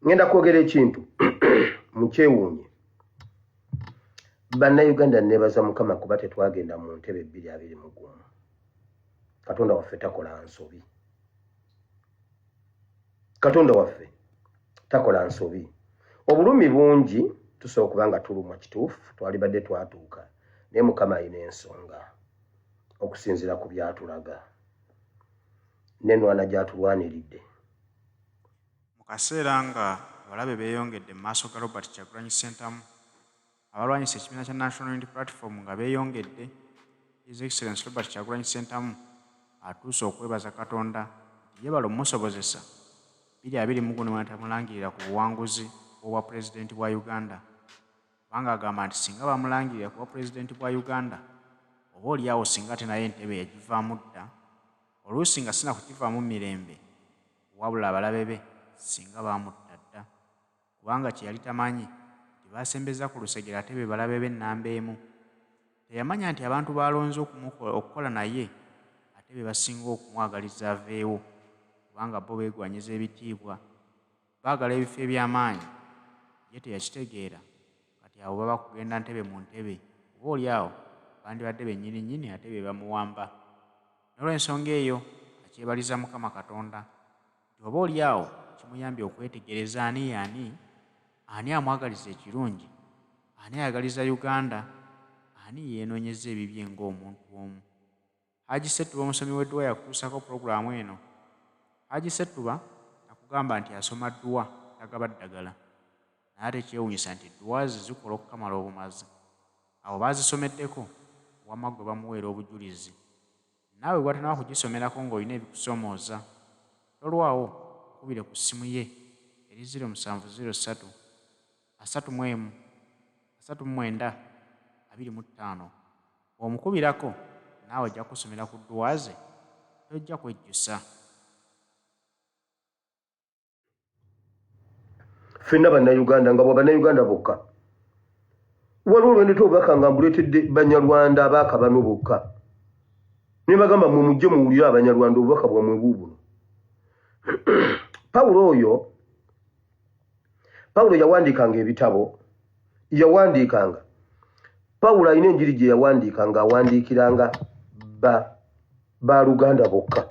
ngenda kwogera ekintu mu kyewuunye. Bannayuganda nebaza Mukama kuba tetwagenda mu ntebe 221. Katonda waffe takola nsobi. Katonda waffe takola nsobi. Obulumi bungi tusobola kubanga tulumwa kituufu twalibadde twatuuka naye Mukama alina ensonga okusinziira ku byatulaga n'enwana gy'atulwaniridde. Mu kaseera nga abalabe beeyongedde mu maaso ga Robert Kyagulanyi Ssentamu, abalwanyisa ekibiina kya National Unity Platform nga beeyongedde, His Excellency Robert Kyagulanyi Ssentamu atuuse okwebaza Katonda nti yeebala omumusobozesa 2021 tamulangirira ku buwanguzi obwa pulezidenti bwa Uganda. Kubanga agamba nti singa bamulangirira ku bwa pulezidenti bwa Uganda, oba oliawo singa ate naye entebe yagivaamu dda, oluusi nga sina kukivaamu mirembe, wabula abalabe be singa baamutta dda. Kubanga kye yali tamanyi nti baasembeza ku lusegera ate be balabe be nnamba emu. Teyamanya nti abantu baalonze okukola naye ate be basinga okumwagaliza aveewo, kubanga bo beegwanyiza ebitiibwa, baagala ebifo eby'amaanyi. Ye teyakitegeera kati abo baba kugenda ntebe mu ntebe, oba oliawo bandibadde bennyini ate be bamuwamba. N'olw'ensonga eyo akyebaliza Mukama Katonda nti oba oliawo kimuyambye okwetegereza ani amwagaliza ekirungi, ani ayagaliza Uganda, ani yeenoonyeza ebibye ng'omuntu omu. Haji Ssettuba omusomi w'edduwa yakutuusako pulogulaamu eno. Haji Ssettuba akugamba nti asoma dduwa tagaba ddagala, naye ate kyewuunyisa nti dduwa ze zikola okukamala obumazi. Abo baazisomeddeko wamma gwe bamuweera obujulizi. Naawe bw'atanaba kugisomerako ng'olina ebikusoomooza, tolwawo kubire ku ssimu ye eri 0703 31 39 25. Omukubirako naawe ajja kusomera ku dduwa ze, tojja kwejjusa. Ffenna bannayuganda nga bw'abannayuganda bokka. Waliwo lwendeta obubaka nga mbuleetedde Banyarwanda abaaka bano bokka. Ne bagamba mwe mujje muwulire Abanyarwanda obubaka bwammwe buubuno. Pawulo yawandiikanga ebitabo, Pawulo alina enjiri gye yawandiikanga awandiikiranga Baaluganda bokka.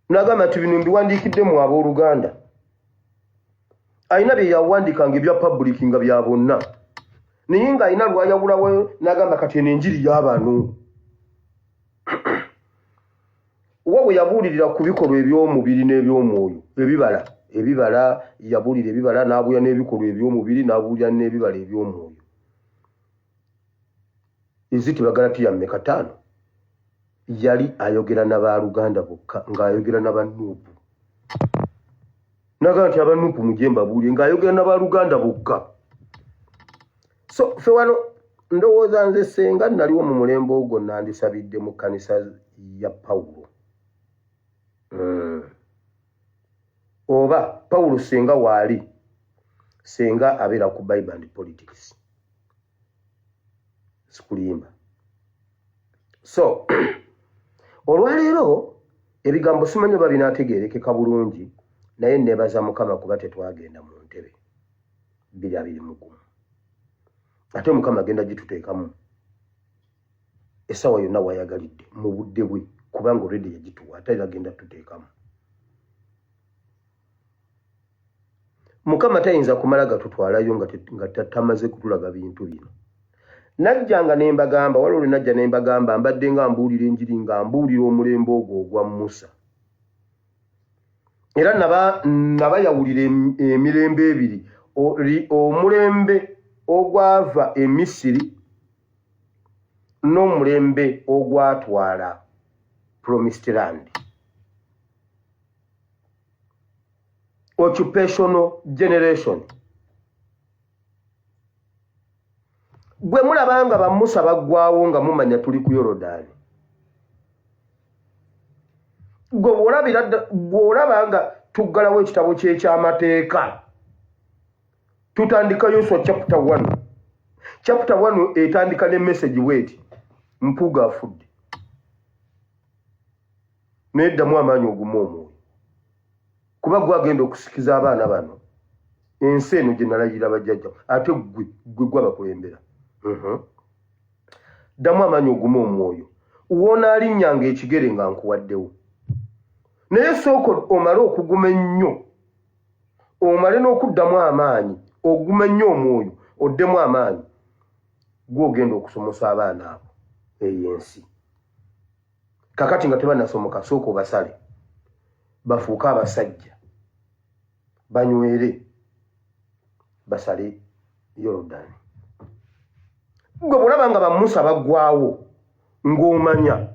N'agamba nti bino mbiwandiikidde mu abooluganda. Alina bye yawandiikanga ebya public nga bya bonna. Naye ng'alina lwayawulawo n'agamba kati eno enjiri y'abano. Wa bwe yabuulirira ku bikolwa eby'omubiri n'eby'omwoyo, ebibala yabuulira ebibala n'abuulira n'ebikolwa eby'omubiri n'abuulira n'ebibala eby'omwoyo. Ezitibagala mmeka 5 yali ayogera n'Abaaluganda bokka ng'ayogera n'Abanuupu. N'agamba nti Abanuupu mujje mbabuulire ng'ayogera n'Abaaluganda bokka. So ffe wano ndowooza nze senga naliwo mu mulembe ogwo nandisabidde mu kkanisa ya Pawulo. Oba Pawulo senga waali, senga abeera ku Bible and politics. Sikulimba. So olwaleero ebigambo simanyi oba binaategeerekeka bulungi, naye neebaza Mukama kuba tetwagenda mu ntebe 221. Ate Mukama agenda gituteekamu essaawa yonna wayagalidde mu budde bwe, kubanga already yagituwa, ate agenda tuteekamu. Mukama tayinza kumala gatutwalayo nga tamaze kutulaga bintu bino. Najjanga ne mbagamba, waliwo lwe najja ne mbagamba mbadde nga mbuulira enjiri nga mbuulira omulembe ogwo ogwa Musa. Era nabayawulira emirembe ebiri, omulembe ogwava e Misiri n'omulembe ogwatwala Promised Land. Occupational generation. Gwe mulabanga ba Musa baggwawo nga mumanya tuli ku Yorodaani. Gwe bw'olabanga tuggalawo ekitabo ky'ekyamateeka. Tutandika Yoswa chapter 1. Chapter 1 etandika ne message bweti Mpuuga afudde. Neddamu amaanyi ogumu omwoyo. kuba gwagenda okusikiza abaana bano ensi eno gye nalagira bajjajja ate gwe gwabakulembera. Ddamu amaanyi ogume omwoyo wona alinnyanga ekigere nga nkuwaddewo naye sooka omale okuguma ennyo omale n'okuddamu amaanyi ogume nnyo omwoyo oddemu amaanyi gw'ogenda okusomosa abaana abo ey'ensi. Kakati nga tebanasomoka sooka obasale bafuuke abasajja banywere basale Yorodani. Gwe bw'olaba nga bamusa baggwaawo ng'omanya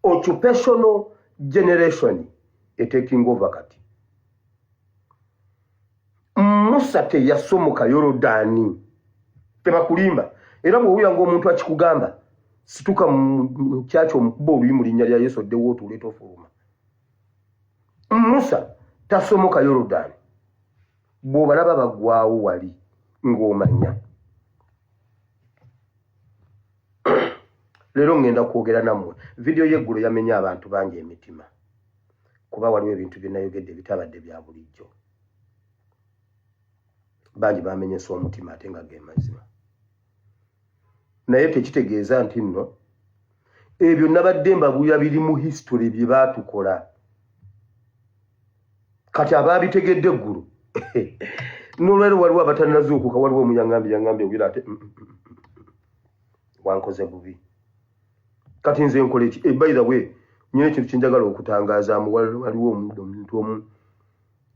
occupational generation taking over kati. Musa teyasomoka Yorodani tebakulimba era bw'owulira ng'omuntu akikugamba situka mu kyakyo omukuba oluyi mu linnya lya Yesu oddewo otuuleeta ofuluma. Musa tasomoka Yorodani bw'obalaba baggwaawo wali ng'omanya. Leero ngenda kwogera nammwe vidiyo y'eggulo yamenya abantu bangi emitima kuba waliwo ebintu bye nayogedde bitabadde bya bulijjo. Bangi bamenyesa omutima ate nga ge mazima. Naye tekitegeeza nti nno ebyo nabadde mbabuya biri mu history bye baatukola. Kati abaabitegedde eggulu n'olwero waliwo abatanazuukuka waliwo omuyangambye ogira ate wankoze bubi. Kati nze nkola eki by the way nyine ekintu kyenjagala okutangazaamu waliwo omuntu omu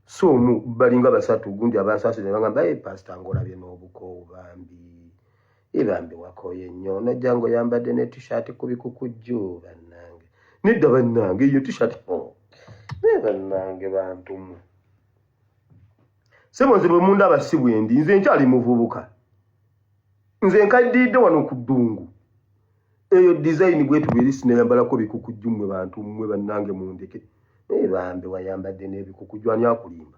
so omu balinga basatu gundi abansaasire bagamba pastor ng'olabye n'obukoowu bambi wakoye nnyo nojja ng'oyambadde ne t-shirt ku bikukujju bannange nedda bannange eyo t-shirt bannange bantu mmwe sebonze bwe mundaba si bwendi nze nkyali muvubuka nze nkaddiidde wano ku ddungu eyo design bwetu bweri sinayambalako bikukujju mmwe bantu mmwe bannange mundeke bambi wayambadde n'ebikukujju ani akulimba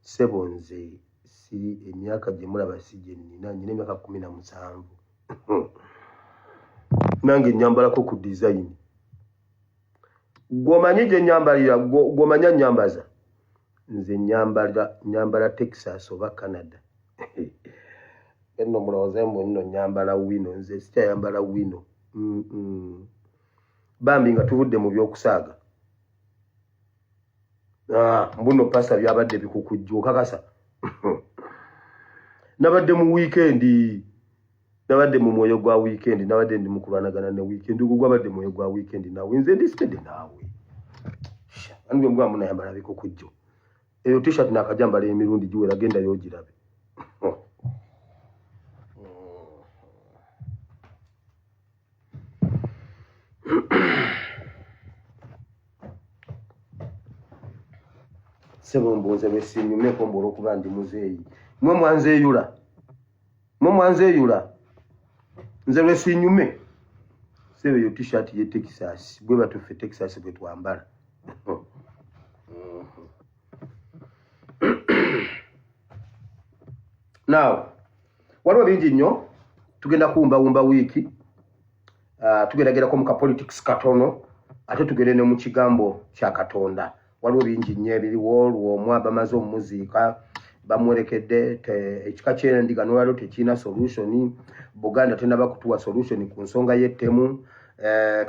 sebonze siri emyaka gye mulaba si gye nnina nyina emyaka 17 nange nyambalako ku design gwomanyi gye nyambalira gwomanya nyambaza nze nyambala Texas oba Canada enno mulowooza mbu nno nyambala wino nze sikyayambala wino bambi nga tuvudde mu by'okusaaga mbuno pasa byabadde bikukujju okakasa nabadde mu weekendi nabadde mu mwoyo gwa weekendi nabadde ndi mu kulwanagana ne weekendi ogwo gwabadde mwoyo gwa weekendi naawe nze ndisidde naawe ani bwe mugamba nayambala bikukujju eyo t-shirt nakajambala emirundi giwera genda yogirabe sebo mbuuze besinyumeko mbola okuba ndi muzeeyi mwe mwanzeeyula nze lwesinyume sebo eyo t-shirt ye Texas bwe batuffe Texas bwe twambala now waliwo bingi nnyo tugenda kuwumbawumba wiiki tugendagerako mu kapolitics katono ate tugende ne mu kigambo kya Katonda. Waliwo bingi nnyo ebiriwo lwomwa bamaze omuziika bamwerekedde ekika ky'endiga n'olwaliro tekiina solution. Buganda tenaba kutuwa solution ku nsonga y'ettemu.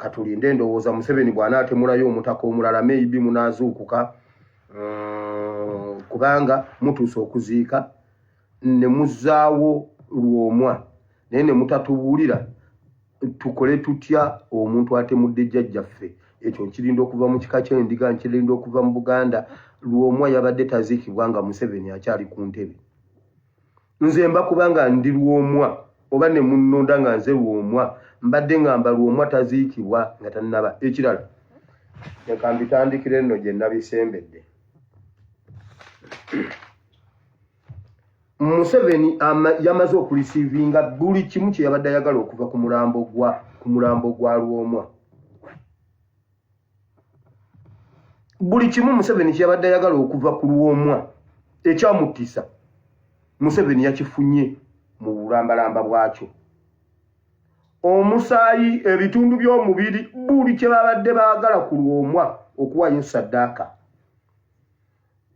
Katulinde ndowooza Museveni bw'anaatemulayo omutaka omulala maybe munaazuukuka kubanga mutuuse okuziika ne muzzaawo lwomwa naye ne mutatubuulira tukole tutya omuntu atemudde jjajjaffe. Ekyo nkirinda okuva mu kika ky'endiga nkirinda okuva mu Buganda lwomwa yabadde taziikibwa nga Museveni akyali ku ntebe. Nze mba kubanga ndi lwomwa oba ne munnonda nga nze lwomwa mbadde ngamba lwomwa taziikibwa nga tannaba. Ekirala leka mbitandikire nno gye nabisembedde. Museveni yamaze okulisiivinga buli kimu kye yabadde ayagala okuva ku mulambo gwa lwomwa. Buli kimu Museveni kye yabadde ayagala okuva ku lwomwa ekyamutisa Museveni yakifunye mu bulambalamba bwakyo. Omusaayi, ebitundu by'omubiri, buli kye babadde baagala ku lwomwa okuwayo saddaaka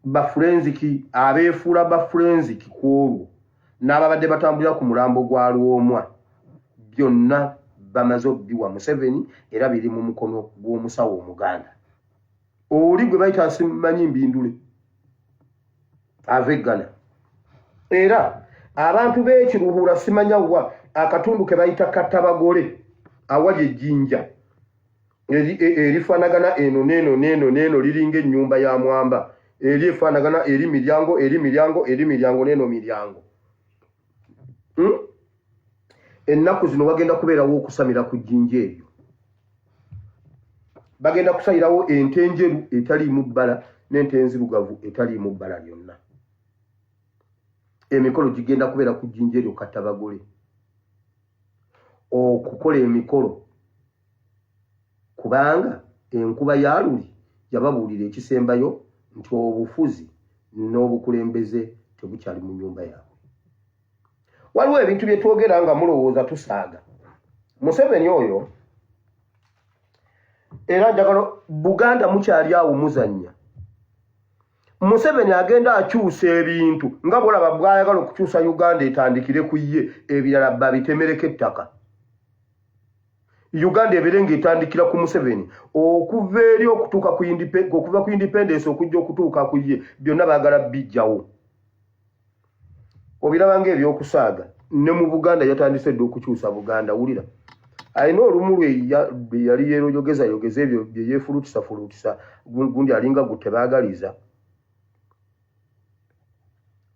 ba forensic abefuula ba forensic kwolwo n'ababadde batambulira ku mulambo gwa Lwomwa byonna bamaze obbiwa Museveni era biri mu mukono gw'omusawo Omuganda oli gwe bayita Simanyi Mbindule aveggana era abantu b'ekiruhura simanya wa akatundu ke bayita Kattabagole awali ejjinja erifaanagana eno neno liringa ennyumba ya Mwamba eri efaanagana eri miryango neno miryango ennaku zino bagenda kubeerawo okusamira ku jjinja eryo bagenda kusayirawo ente enjeru etaliimu bbala n'ente enzirugavu etaliimu bbala lyonna emikolo gigenda kubeera ku jjinja eryo Kattabagole okukola emikolo kubanga enkuba ya luli yababuulira ekisembayo nti obufuzi n'obukulembeze tebukyali mu nnyumba yaabwe. Waliwo ebintu bye twogera nga mulowooza tusaaga. Museveni oyo era njagala Buganda mukyali awo muzannya. Museveni agenda akyusa ebintu nga bw'olaba bw'ayagala okukyusa Uganda etandikire ku ye ebirala babitemereko ettaka. Uganda ebirenga etandikira ku Museveni okuva eri okutuuka okuva ku independence okujja okutuuka ku ye byonna baagala bijjawo. Obiraba ng'ebyokusaaga ne mu Buganda yatandise dde okukyusa Buganda wulira. Alina olumu lwe yali yogeza ebyo bye yeefulutisa gundi alinga gu tebaagaliza.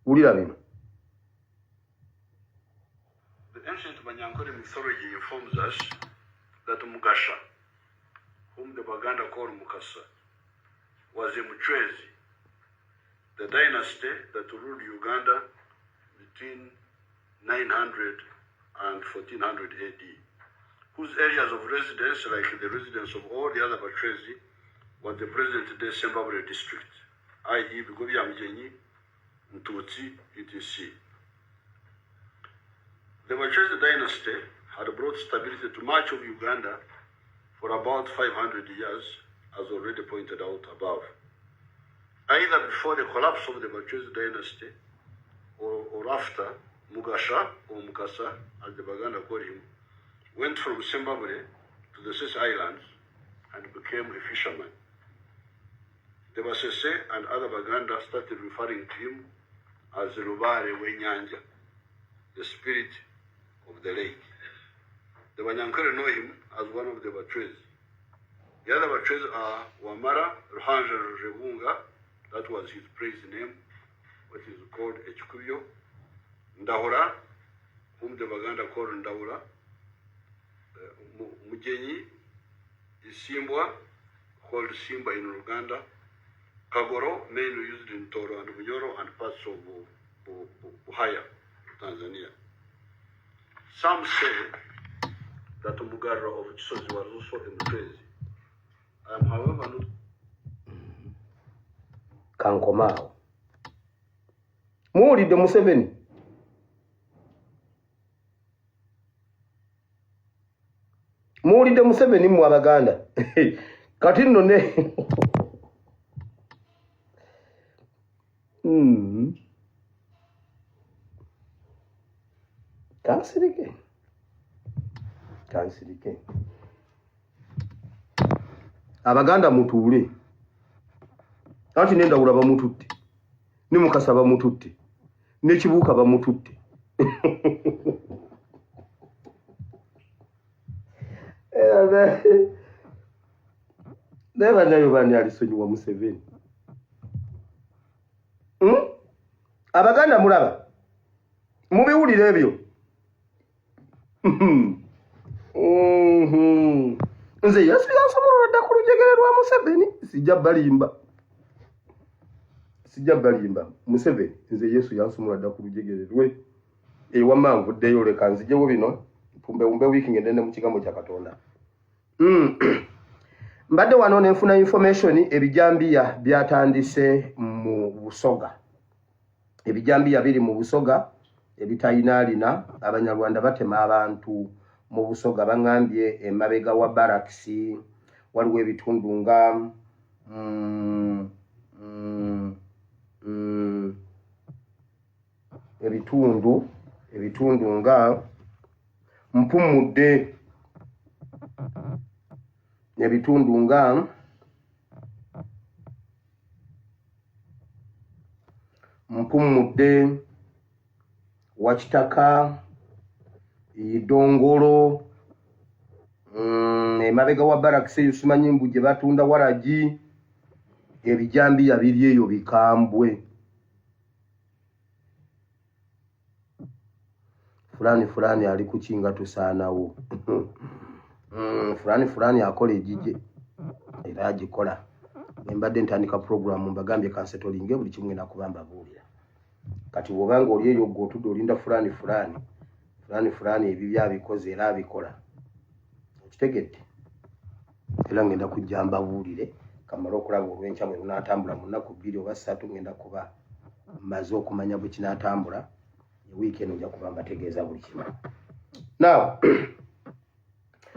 Wulira bino. The ancient Banyankore mythology informs us that Mugasha, whom the Baganda call Mukasa, was a Muchwezi, the dynasty that ruled Uganda between 900 and 1400 AD, whose areas of residence, like the residence of all the other Bachwezi, was the present-day Sembabule district, i.e. Bigobya Mjenyi, Mtutsi, etc. The Bachwezi dynasty had brought stability to much of Uganda for about 500 years, as already pointed out above. Either before the collapse of the Bachwezi dynasty or after, Mugasha, or Mukasa, as the Baganda call him, went from Zimbabwe to the Sese Islands and became a fisherman. The Basese and other Baganda started referring to him as Rubare Wenyanja, the spirit of the lake. The Banyankore know him as one of the Bachwezi. The other Bachwezi are Wamara Ruhanja Revunga, that was his praise name, what is called Echikuyo, Ndahora, whom the Baganda call Ndahora, Mujenyi, Isimbwa, called Simba in Uganda, Kagoro, mainly used in Toro and Bunyoro and parts of Buhaya, Tanzania. Some say that Mugara of Chisozi was also a Muchwezi. I am, however, not. Kankomao. Muwulidde Museveni. Muwulidde Museveni mu Abaganda. Kati nno ne. Kansirike. Abaganda mutuule. Anti n'Endawula bamututte. Ne Mukasa bamututte. Ne Kibuuka bamututte. Never nayo bani alisonyiwa Museveni. Abaganda mulaba. Mubiwulira ebyo. Nze Yesu yansomolera dda ku lujegere lwa Museveni. Sijja balimba. Museveni, nze Yesu yansomolera dda ku lujegere lwe. Ewamma nvuddeyo leka nzijewo bino. Mpumbe wiki ngende mu kigambo kya Katonda. Mbadde wano nenfuna information ebijambiya byatandise mu Busoga. Ebijambiya biri mu Busoga ebitayinaalina Abanyarwanda batema abantu mu Busoga bangambye emabega wa barracks waliwo ebitundu nga ebitundu nga Mpumudde, ebitundu nga Mpumudde, Wakitaka, Idongolo, emabega wa Barakisi Yusumanyi mbu gye batunda waragi, ebijambiya biri eyo bikambwe. Fulani ali kukinga tusaanawo. Fulani akola ejije era agikola. Mbadde ntandika program mbagambye kansetolinge buli kimu ngenda kubamba buulira. Kati wobanga oli eyo gwe otudde olinda fulani ebibya abikoze era abikola. Okitegedde? Era ngenda kujja mbabuulire kamala okulaba olw'enkya bwe lunaatambula mu nnaku 2 oba 3 ngenda kuba mmaze okumanya bwe kinaatambula. Week eno nja kuba mbategeeza buli kimu. Now,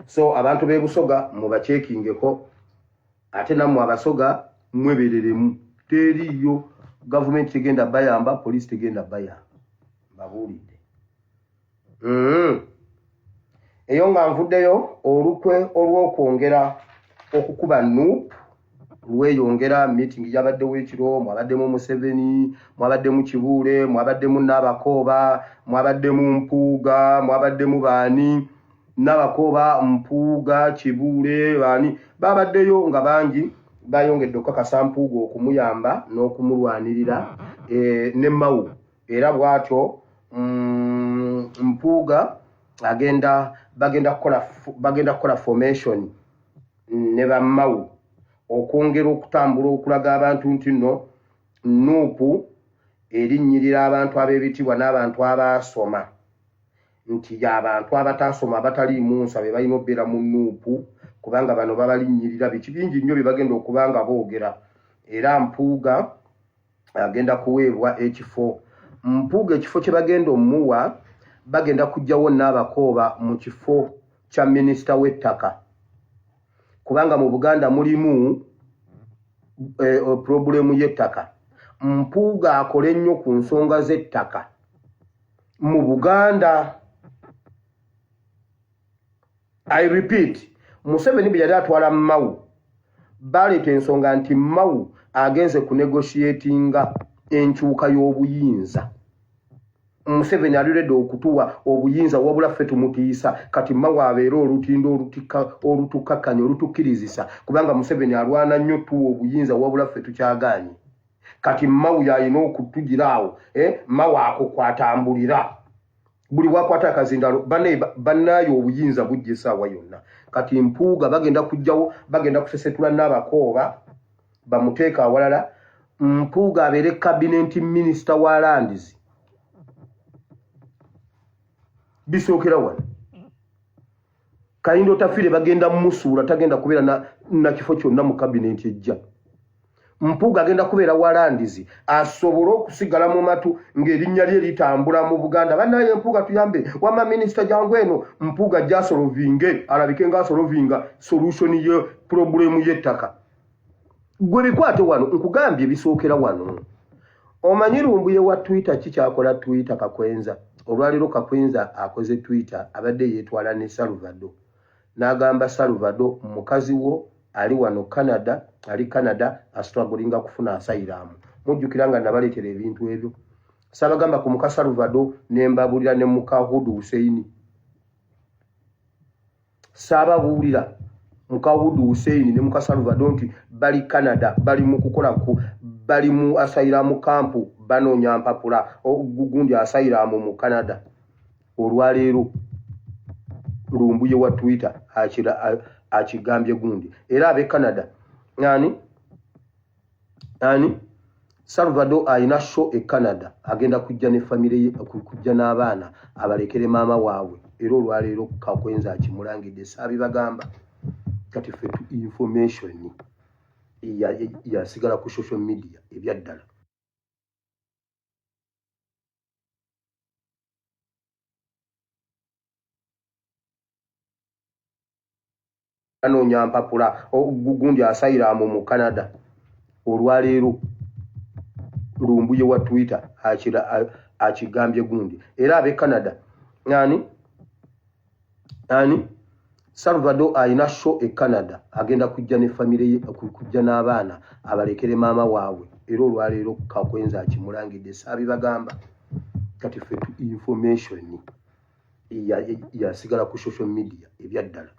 so abantu b'e Busoga mubachekingeko ate nammwe abasoga mwebereremu. Teriyo gavumenti tegenda bayamba, poliisi tegenda bayamba. Mbabuulidde. Eyo nga nvuddeyo olukwe olw'okwongera okukuba NUP lweyongera meeting yabaddewo ekiro, mwabaddemu Museveni, mwabaddemu Kibuule, mwabaddemu Nabakooba, mwabaddemu Mpuuga, mwabaddemu baani Nabakooba, Mpuuga, Kibuule, baani babaddeyo nga bangi. Bayongedde okukakasa Mpuuga okumuyamba n'okumulwanirira ne Mawu. Era bw'atyo Mpuuga bagenda kukola formation ne ba Mawu okwongera okutambula okulaga abantu nti nno NUP erinnyirira abantu ab'ebitibwa n'abantu abasoma, nti abantu abatasoma abataliimu nsabe balina obbeera mu NUP kubanga bano babalinnyirira biki bingi nnyo bye bagenda okuba nga boogera. Era Mpuuga agenda kuweebwa ekifo. Mpuuga ekifo kye bagenda omuwa bagenda kuggyawo Nabakooba mu kifo kya minisita w'ettaka. Kubanga mu Buganda mulimu problemu y'ettaka. Mpuuga akole nnyo ku nsonga z'ettaka mu Buganda. I repeat, Museveni bwe yali atwala Mawu baleeta ensonga nti Mawu agenze ku negotiatinga enkyuka y'obuyinza. Museveni aliredde okutuwa obuyinza wabula ffe tumutiisa kati Mawu abeera olutindo olutukakkanya olutukkirizisa kubanga Museveni alwana nnyo tuwa obuyinza wabula ffe tukyagaanye. Kati Mawu yalina okutugiraawo Mawu ako kwatambulira buli wakwata akazindalo bannaayo obuyinza bujja essaawa yonna. Kati Mpuuga bagenda kujjawo bagenda kusesetula Nabakooba bamuteeka awalala. Mpuuga abeere cabinet minister wa lands. Bisookera wano Kayindo Tafire bagenda mmusuula tagenda kubeera na kifo kyonna mu cabinet ejja. Mpuuga agenda kubeera wa lands asobole okusigala mu matu ng'erinnya lye litambula mu Buganda. Bannaye Mpuuga tuyambe wama minister jangu eno Mpuuga jasolovinge alabike nga asolovinga solution ye problemu y'ettaka. Gwe bikwate wano nkugambye bisookera wano. Omanyi Lumbuye wa Twitter kikyakola Twitter Kakwenza. Olwaliro Kakwenza akoze Twitter abadde yeetwala ne Salvador. N'agamba Salvador mukazi wo ali wano Canada, ali Canada astrugglinga kufuna asylum. Mujjukira nga nabaleetera ebintu ebyo. Sabagamba ku muka Salvador ne mbabulira ne muka Hudu Hussein. Sababuulira muka Hudu Hussein ne muka Salvador nti bali Canada bali mu kukola bali mu asylum camp banoonya mpapula gundi asylum mu Canada. Olwaleero Lumbuye wa Twitter akigambye gundi era abe Canada ani Salvador ayina show e Canada agenda kujja ne family ye kujja n'abaana abalekere maama waabwe. Era olwaleero Kakwenza akimulangidde saabibagamba kati ffe information yasigala ku social media ebyaddala. Anoonya mpapula gundi asylum mu Canada. Olwaleero Lumbuye wa Twitter akigambye gundi era abe Canada ani Salvador ayina show e Canada agenda kujja ne family ye kujja n'abaana abalekere maama waabwe era olwaleero kakwenza akimulangidde saabibagamba kati ffe information yasigala ku social media ebyaddala